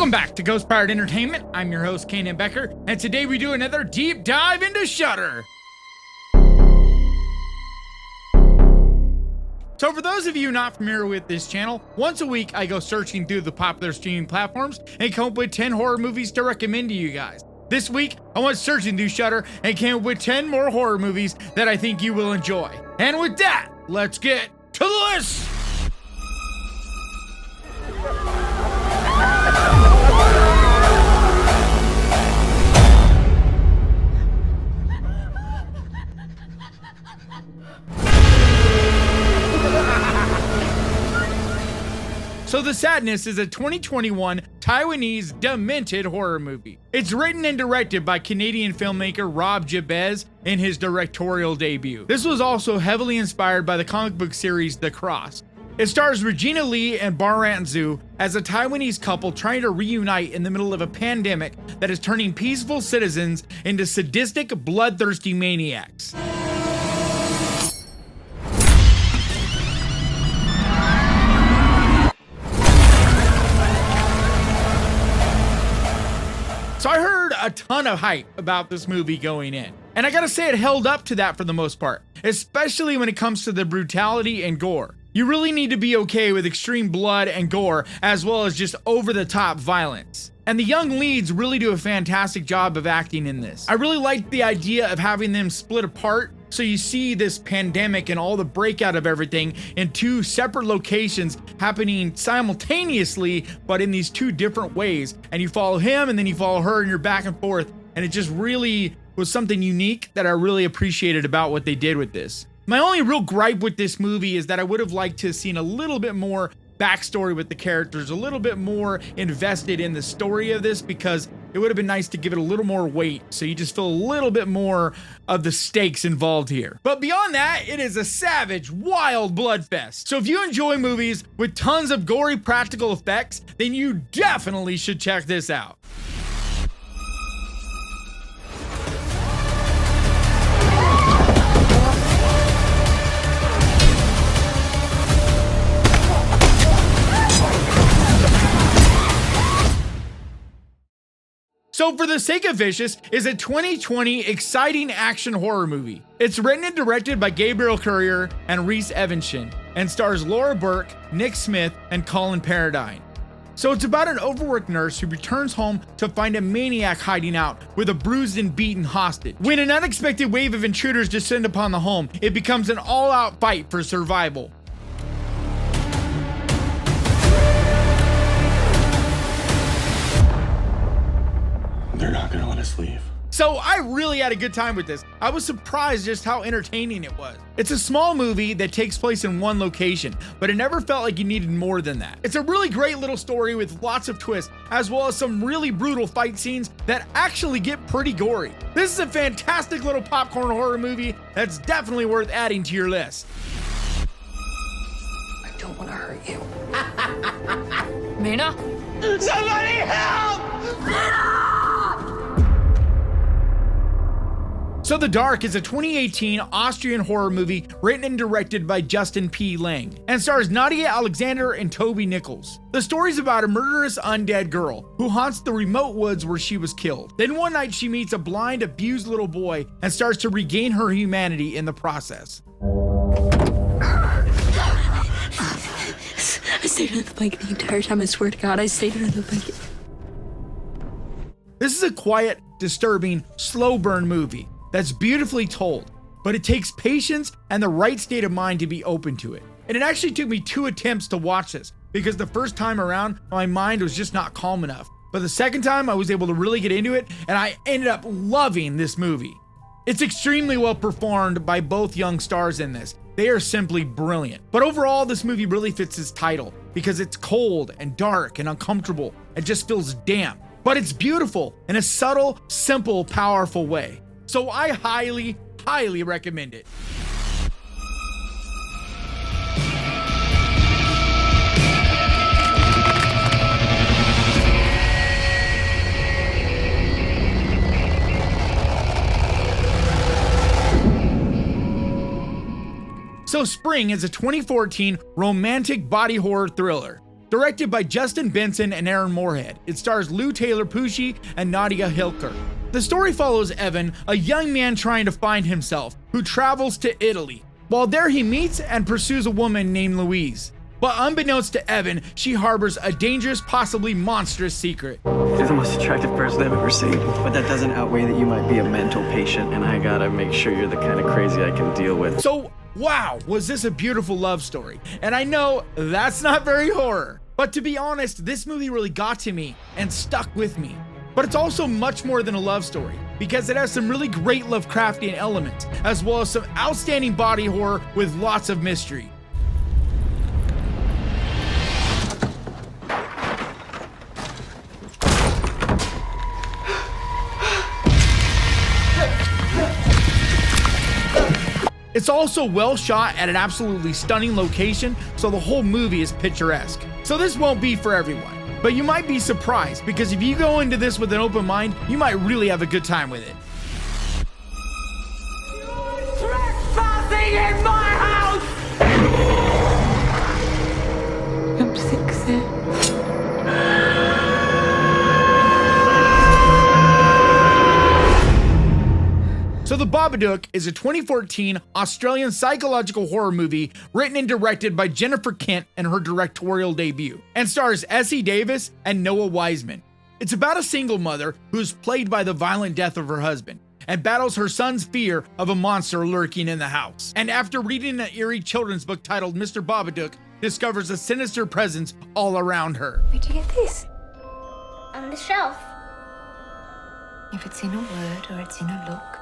Welcome back to Ghost Powered Entertainment. I'm your host, Kanan Becker, and today we do another deep dive into Shudder. So for those of you not familiar with this channel, once a week I go searching through the popular streaming platforms and come up with 10 horror movies to recommend to you guys. This week, I went searching through Shudder and came up with 10 more horror movies that I think you will enjoy. And with that, let's get to the list! So The Sadness is a 2021 Taiwanese demented horror movie. It's written and directed by Canadian filmmaker Rob Jabez in his directorial debut. This was also heavily inspired by the comic book series The Cross. It stars Regina Lee and Baran Zhu as a Taiwanese couple trying to reunite in the middle of a pandemic that is turning peaceful citizens into sadistic, bloodthirsty maniacs. So I heard a ton of hype about this movie going in, and I gotta say it held up to that for the most part, especially when it comes to the brutality and gore. You really need to be okay with extreme blood and gore, as well as just over-the-top violence. And the young leads really do a fantastic job of acting in this. I really liked the idea of having them split apart, so you see this pandemic and all the breakout of everything in two separate locations happening simultaneously, but in these two different ways. And you follow him and then you follow her and you're back and forth. And it just really was something unique that I really appreciated about what they did with this. My only real gripe with this movie is that I would have liked to have seen a little bit more backstory with the characters, a little bit more invested in the story of this, because it would have been nice to give it a little more weight so you just feel a little bit more of the stakes involved here. But beyond that, it is a savage, wild bloodfest. So if you enjoy movies with tons of gory practical effects, then you definitely should check this out. So For the Sake of Vicious is a 2020 exciting action horror movie. It's written and directed by Gabriel Courier and Reese Evanston and stars Laura Burke, Nick Smith, and Colin Paradine. So it's about an overworked nurse who returns home to find a maniac hiding out with a bruised and beaten hostage. When an unexpected wave of intruders descend upon the home, it becomes an all-out fight for survival. They're not gonna let us leave. So I really had a good time with this. I was surprised just how entertaining it was. It's a small movie that takes place in one location, but it never felt like you needed more than that. It's a really great little story with lots of twists, as well as some really brutal fight scenes that actually get pretty gory. This is a fantastic little popcorn horror movie that's definitely worth adding to your list. I don't want to hurt you. Mina? Somebody help! So The Dark is a 2018 Austrian horror movie written and directed by Justin P. Lang and stars Nadia Alexander and Toby Nichols. The story's about a murderous undead girl who haunts the remote woods where she was killed. Then one night she meets a blind, abused little boy and starts to regain her humanity in the process. I stayed under the blanket the entire time. I swear to God, I stayed under the blanket. This is a quiet, disturbing, slow burn movie that's beautifully told, but it takes patience and the right state of mind to be open to it. And it actually took me 2 attempts to watch this, because the first time around, my mind was just not calm enough. But the second time, I was able to really get into it, and I ended up loving this movie. It's extremely well performed by both young stars in this. They are simply brilliant. But overall, this movie really fits its title, because it's cold and dark and uncomfortable and just feels damp. But it's beautiful in a subtle, simple, powerful way. So I highly, highly recommend it. So Spring is a 2014 romantic body horror thriller. Directed by Justin Benson and Aaron Moorhead, it stars Lou Taylor Pucci and Nadia Hilker. The story follows Evan, a young man trying to find himself, who travels to Italy. While there he meets and pursues a woman named Louise. But unbeknownst to Evan, she harbors a dangerous, possibly monstrous secret. You're the most attractive person I've ever seen. But that doesn't outweigh that you might be a mental patient, and I gotta make sure you're the kind of crazy I can deal with. So, wow, was this a beautiful love story? And I know that's not very horror. But to be honest, this movie really got to me and stuck with me. But it's also much more than a love story, because it has some really great Lovecraftian elements, as well as some outstanding body horror with lots of mystery. It's also well shot at an absolutely stunning location, so the whole movie is picturesque. So this won't be for everyone, but you might be surprised, because if you go into this with an open mind, you might really have a good time with it. Trespassing in my house! I'm sick, sir. So The Babadook is a 2014 Australian psychological horror movie written and directed by Jennifer Kent in her directorial debut, and stars Essie Davis and Noah Wiseman. It's about a single mother who is plagued by the violent death of her husband and battles her son's fear of a monster lurking in the house. And after reading an eerie children's book titled Mr. Babadook, discovers a sinister presence all around her. Where'd you get this? On the shelf. If it's in a word or it's in a look,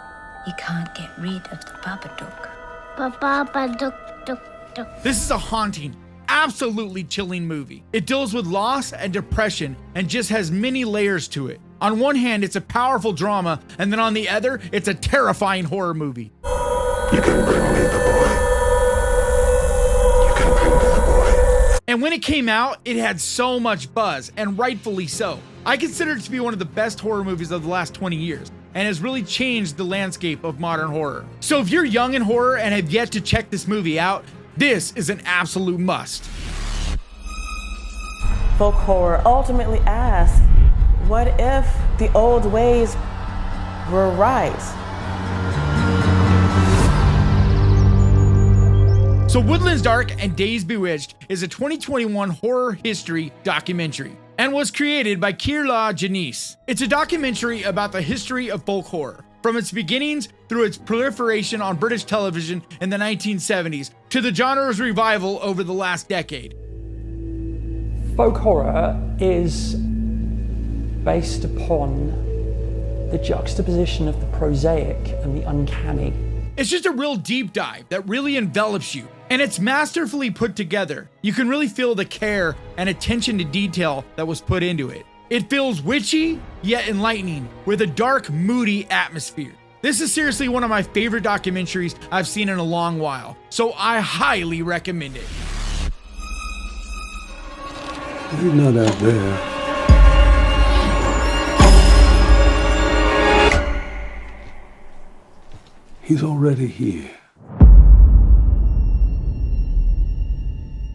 you can't get rid of the Babadook. Babadook. This is a haunting, absolutely chilling movie. It deals with loss and depression and just has many layers to it. On one hand, it's a powerful drama, and then on the other, it's a terrifying horror movie. You can bring me the boy. You can bring me the boy. And when it came out, it had so much buzz, and rightfully so. I consider it to be one of the best horror movies of the last 20 years, and has really changed the landscape of modern horror. So if you're young in horror and have yet to check this movie out, this is an absolute must. Folk horror ultimately asks, what if the old ways were right? So Woodlands Dark and Days Bewitched is a 2021 horror history documentary and was created by Kirla Janice. It's a documentary about the history of folk horror, from its beginnings through its proliferation on British television in the 1970s to the genre's revival over the last decade. Folk horror is based upon the juxtaposition of the prosaic and the uncanny. It's just a real deep dive that really envelops you, and it's masterfully put together. You can really feel the care and attention to detail that was put into it. It feels witchy, yet enlightening, with a dark, moody atmosphere. This is seriously one of my favorite documentaries I've seen in a long while, so I highly recommend it. He's not out there. He's already here.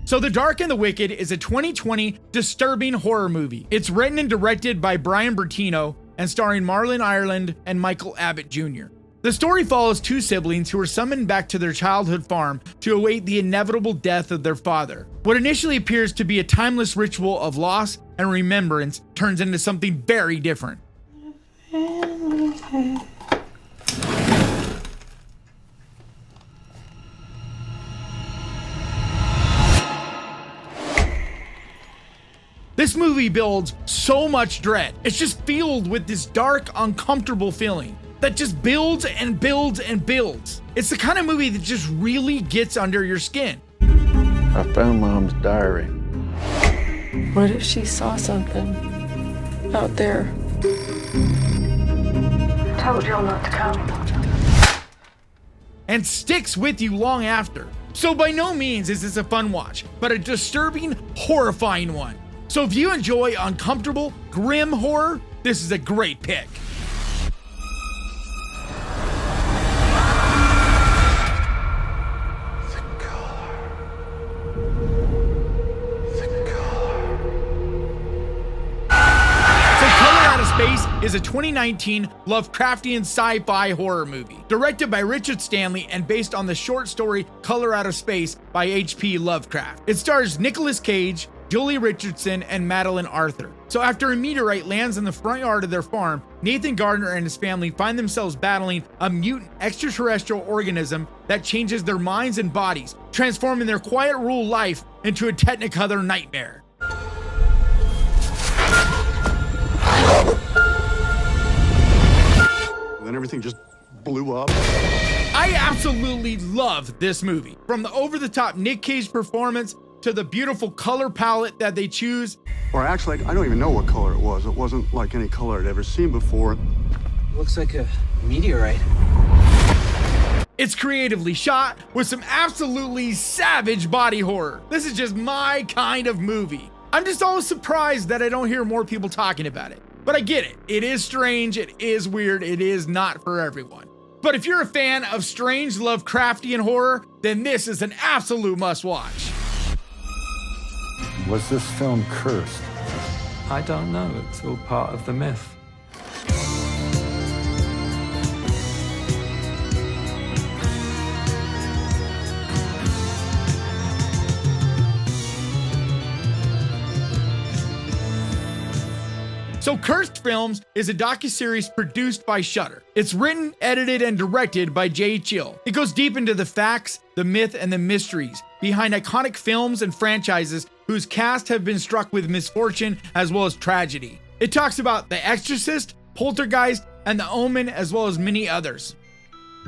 So The Dark and the Wicked is a 2020 disturbing horror movie. It's written and directed by Brian Bertino and starring Marlon Ireland and Michael Abbott Jr. The story follows two siblings who are summoned back to their childhood farm to await the inevitable death of their father. What initially appears to be a timeless ritual of loss and remembrance turns into something very different. This movie builds so much dread. It's just filled with this dark, uncomfortable feeling that just builds and builds and builds. It's the kind of movie that just really gets under your skin. I found Mom's diary. What if she saw something out there? Told y'all not to come. And sticks with you long after. So by no means is this a fun watch, but a disturbing, horrifying one. So if you enjoy uncomfortable, grim horror, this is a great pick. The color. is a 2019 Lovecraftian sci-fi horror movie, directed by Richard Stanley and based on the short story Color Out of Space by H.P. Lovecraft. It stars Nicolas Cage, Julie Richardson, and Madeline Arthur. So after a meteorite lands in the front yard of their farm, Nathan Gardner and his family find themselves battling a mutant extraterrestrial organism that changes their minds and bodies, transforming their quiet rural life into a Technicolor nightmare. Then everything just blew up. I absolutely love this movie. From the over-the-top Nick Cage performance to the beautiful color palette that they choose. Or actually, I don't even know what color it was. It wasn't like any color I'd ever seen before. Looks like a meteorite. It's creatively shot with some absolutely savage body horror. This is just my kind of movie. I'm just always surprised that I don't hear more people talking about it. But I get it. It is strange, it is weird, it is not for everyone. But if you're a fan of strange Lovecraftian horror, then this is an absolute must-watch. Was this film cursed? I don't know. It's all part of the myth. So Cursed Films is a docuseries produced by Shudder. It's written, edited, and directed by Jay Chill. It goes deep into the facts, the myth, and the mysteries behind iconic films and franchises whose cast have been struck with misfortune as well as tragedy. It talks about The Exorcist, Poltergeist, and The Omen, as well as many others.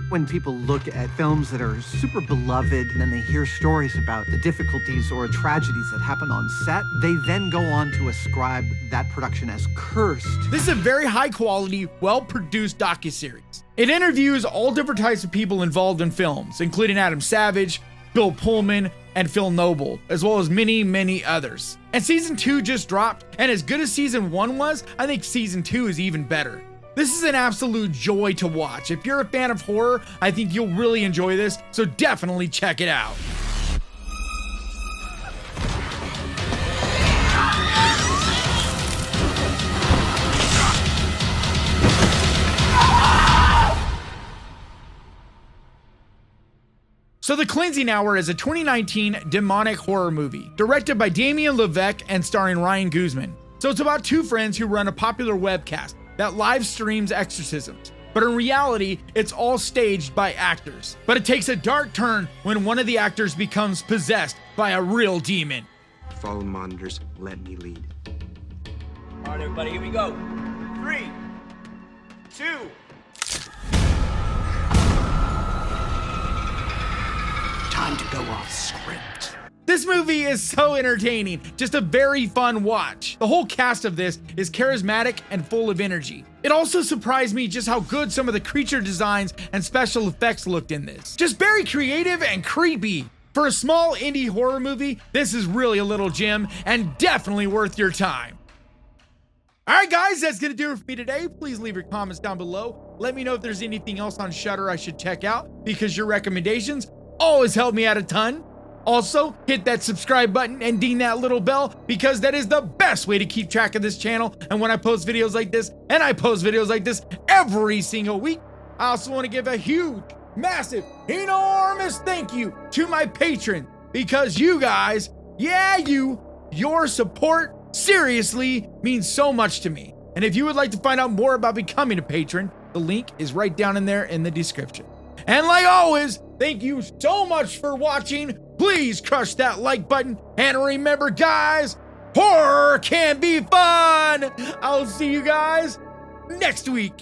When people look at films that are super beloved and then they hear stories about the difficulties or tragedies that happen on set, they then go on to ascribe that production as cursed. This is a very high quality, well-produced docuseries. It interviews all different types of people involved in films, including Adam Savage, Bill Pullman, and Phil Noble, as well as many, many others. And season 2 just dropped, and as good as season 1 was, I think season 2 is even better. This is an absolute joy to watch. If you're a fan of horror, I think you'll really enjoy this, so definitely check it out. So The Cleansing Hour is a 2019 demonic horror movie, directed by Damien Levesque and starring Ryan Guzman. So it's about two friends who run a popular webcast that live streams exorcisms. But in reality, it's all staged by actors. But it takes a dark turn when one of the actors becomes possessed by a real demon. Follow the monitors, let me lead. All right, everybody, here we go. 3, 2. Time to go off script. This movie is so entertaining, just a very fun watch. The whole cast of this is charismatic and full of energy. It also surprised me just how good some of the creature designs and special effects looked in this. Just very creative and creepy. For a small indie horror movie, this is really a little gem and definitely worth your time. Alright guys, that's gonna do it for me today. Please leave your comments down below. Let me know if there's anything else on Shudder I should check out, because your recommendations always help me out a ton. Also, hit that subscribe button and ding that little bell, because that is the best way to keep track of this channel. And when I post videos like this, and I post videos like this every single week, I also want to give a huge, massive, enormous thank you to my patrons, because you guys, yeah, your support seriously means so much to me. And if you would like to find out more about becoming a patron, the link is right down in there in the description. And like always, thank you so much for watching. Please crush that like button. And remember, guys, horror can be fun. I'll see you guys next week.